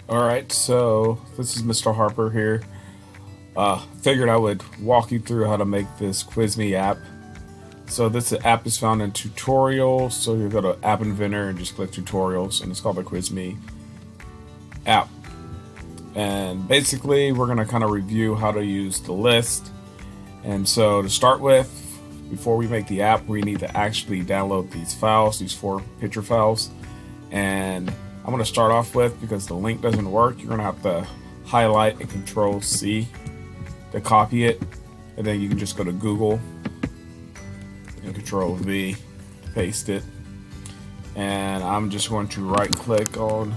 Alright, so this is Mr. Harper here. Figured I would walk you through how to make this QuizMe app. So this app is found in tutorials, so you go to App Inventor and just click tutorials, and it's called the QuizMe app. And basically, we're going to kind of review how to use the list. And so to start with, before we make the app, we need to actually download these files, these 4 picture files. And I'm going to start off with, because the link doesn't work, you're going to have to highlight and Control C to copy it, and then you can just go to Google and Control V to paste it. And I'm just going to right click on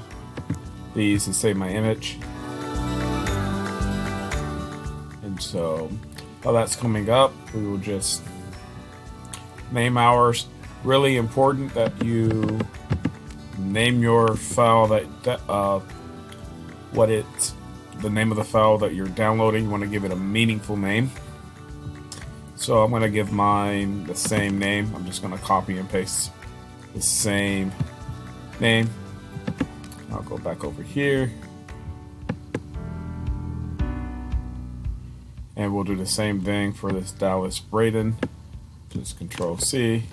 these and save my image. And so while that's coming up, we will just name ours. Really important that you name your file the name of the file that you're downloading. You want to give it a meaningful name. So I'm going to give mine the same name. I'm just going to copy and paste the same name. I'll go back over here and we'll do the same thing for this Dallas Braden. Just Control C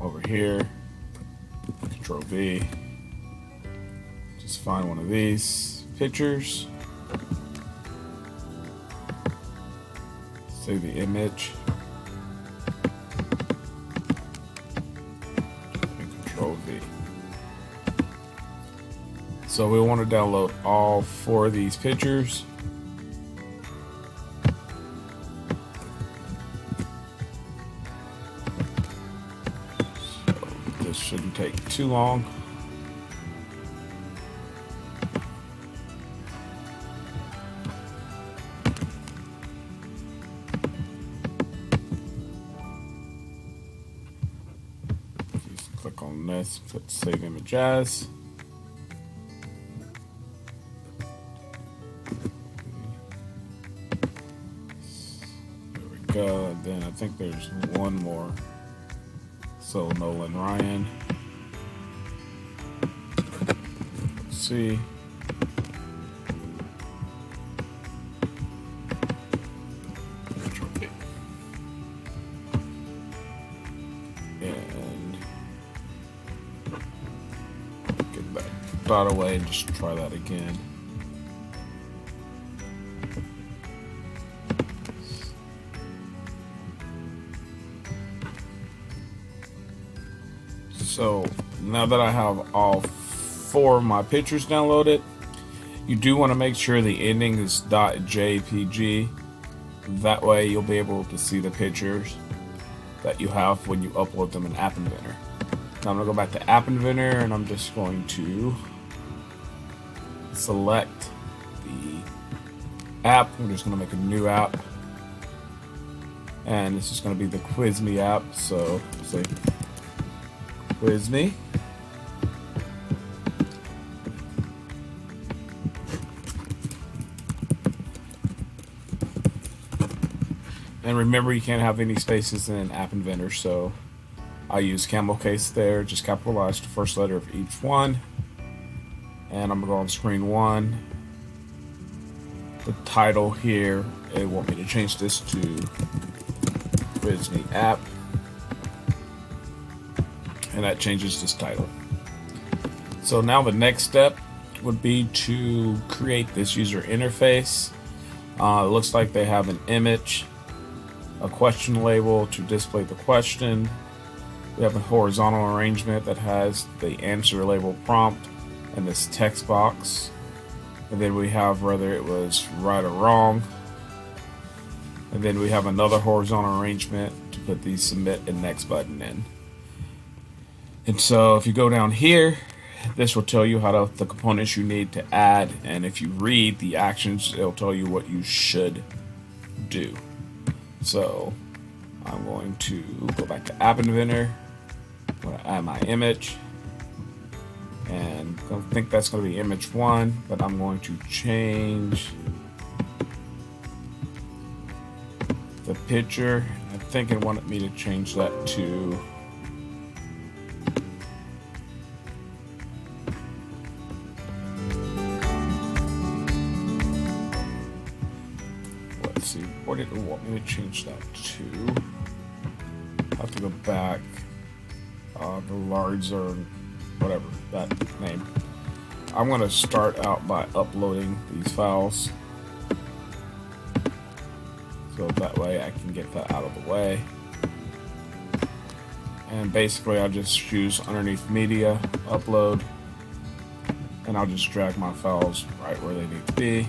over here, Control V. Just find one of these pictures, save the image, and Control V. So we want to download all 4 of these pictures. So this shouldn't take too long. Click on this, put save image as. There we go. And then I think there's one more. So Nolan Ryan. Let's see. And get that dot away and just try that again. So now that I have all 4 of my pictures downloaded, you do want to make sure the ending is .jpg. That way you'll be able to see the pictures that you have when you upload them in App Inventor. Now I'm going to go back to App Inventor and I'm just going to select the app. I'm just going to make a new app. And this is going to be the QuizMe app. So say QuizMe. And remember, you can't have any spaces in App Inventor, so I use camel case there. Just capitalize the first letter of each one. And I'm going to go on screen 1. The title here, they want me to change this to QuizMe app. And that changes this title. So now the next step would be to create this user interface. It looks like they have an image, a question label to display the question. We have a horizontal arrangement that has the answer label prompt and this text box. And then we have whether it was right or wrong. And then we have another horizontal arrangement to put the submit and next button in. And so if you go down here, this will tell you the components you need to add, and if you read the actions, it'll tell you what you should do. So I'm going to go back to App Inventor. I'm going to add my image, and I think that's going to be image 1, but I'm going to change the picture. I think it wanted me to change that to what did it want me to change that to? I have to go back. The large or whatever that name. I'm going to start out by uploading these files, so that way I can get that out of the way. And basically I just choose underneath media, upload, and I'll just drag my files right where they need to be.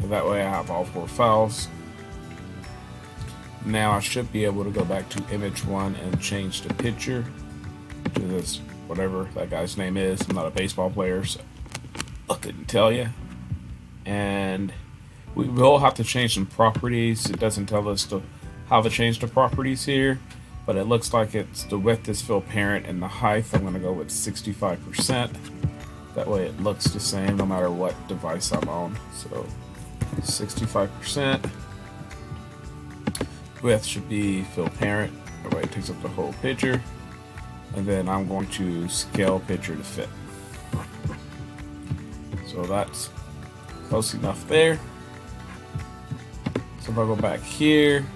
And that way I have all 4 files. Now I should be able to go back to image 1 and change the picture to this, whatever that guy's name is. I'm not a baseball player, so I couldn't tell you. And we will have to change some properties. It doesn't tell us how to change the properties here, but it looks like it's the width is fill parent and the height I'm going to go with 65%. That way it looks the same no matter what device I'm on. So 65%. Width should be fill parent. That way it takes up the whole picture. And then I'm going to scale picture to fit. So that's close enough there. So if I go back here,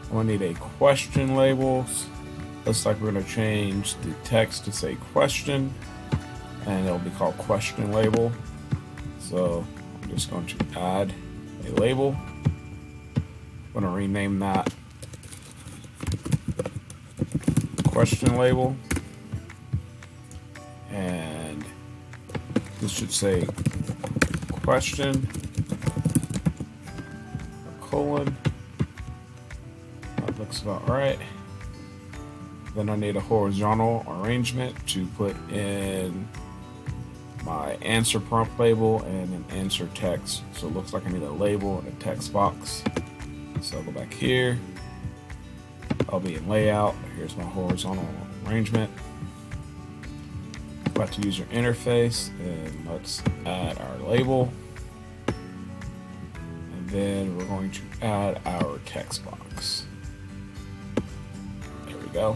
I'm going to need a question labels. Looks like we're going to change the text to say question, and it'll be called question label. So I'm just going to add a label. I'm going to rename that question label, and this should say question colon. That looks about right. Then I need a horizontal arrangement to put in my answer prompt label and an answer text. So it looks like I need a label and a text box. So I'll go back here. I'll be in layout. Here's my horizontal arrangement. Back to user interface, and let's add our label. And then we're going to add our text box. There we go.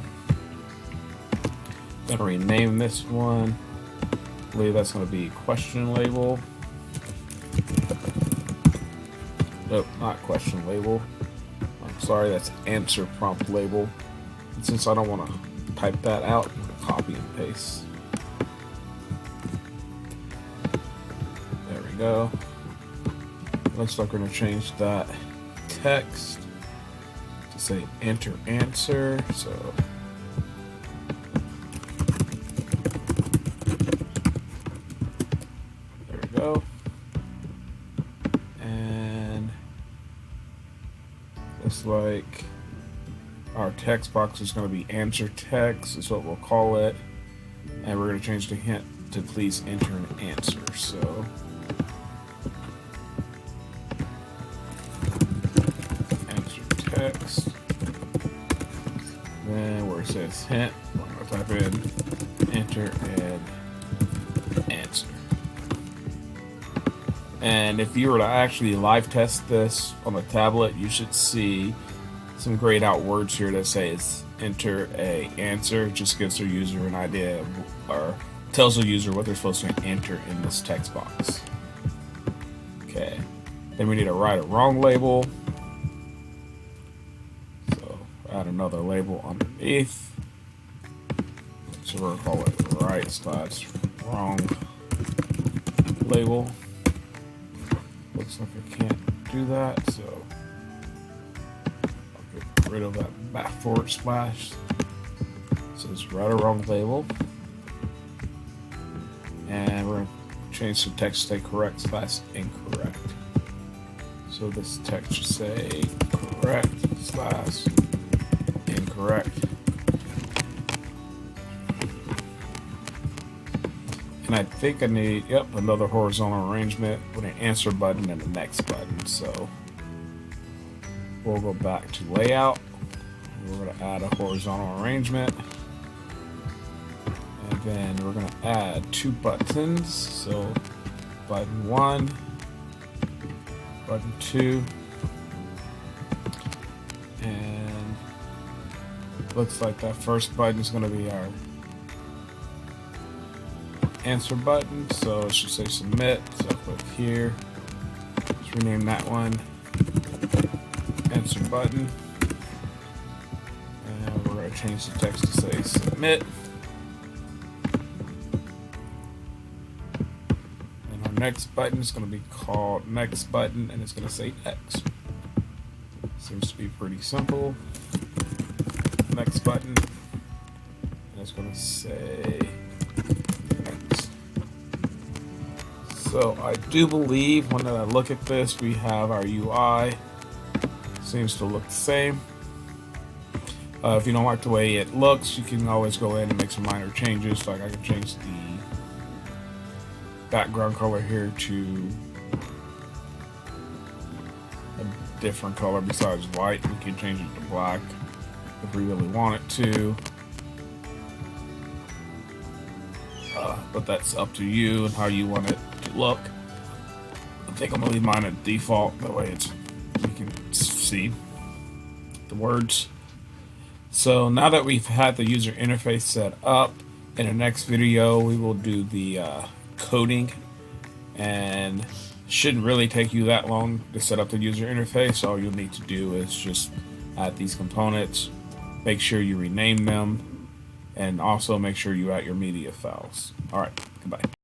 Gonna rename this one. I believe that's going to be question label. Nope, not question label. I'm sorry, that's answer prompt label. And since I don't want to type that out, I'm going to copy and paste. There we go. Looks like we're going to change that text to say enter answer. So there we go. And looks like our text box is going to be answer text, is what we'll call it. And we're going to change the hint to please enter an answer. So answer text. Then where it says hint, we're going to type in enter and answer. And if you were to actually live test this on a tablet, you should see some grayed out words here that says enter a answer. It just gives their user an idea of, or tells the user what they're supposed to enter in this text box. Okay, then we need a right or wrong label. So add another label underneath. So we're gonna call it right/wrong label. Looks like I can't do that, so I'll get rid of that back forward slash. So it's right or wrong label. And we're going to change the text to say correct/incorrect. So this text should say correct/incorrect. And I think I need, another horizontal arrangement with an answer button and a next button. So we'll go back to layout. We're going to add a horizontal arrangement. And then we're going to add 2 buttons. So button 1, button 2. And looks like that first button is going to be our answer button, so it should say submit. So I'll click here. Let's rename that one answer button. And we're going to change the text to say submit. And our next button is going to be called next button, and it's going to say next. Seems to be pretty simple. Next button, and it's going to say next. So I do believe when I look at this, we have our UI. Seems to look the same. If you don't like the way it looks, you can always go in and make some minor changes. Like I can change the background color here to a different color besides white. We can change it to black if we really want it to. But that's up to you and how you want it to look. I think I'm gonna leave mine at default. That way you can see the words. So now that we've had the user interface set up, in the next video we will do the coding, and shouldn't really take you that long to set up the user interface. All you'll need to do is just add these components, make sure you rename them, and also make sure you add your media files. Alright, goodbye.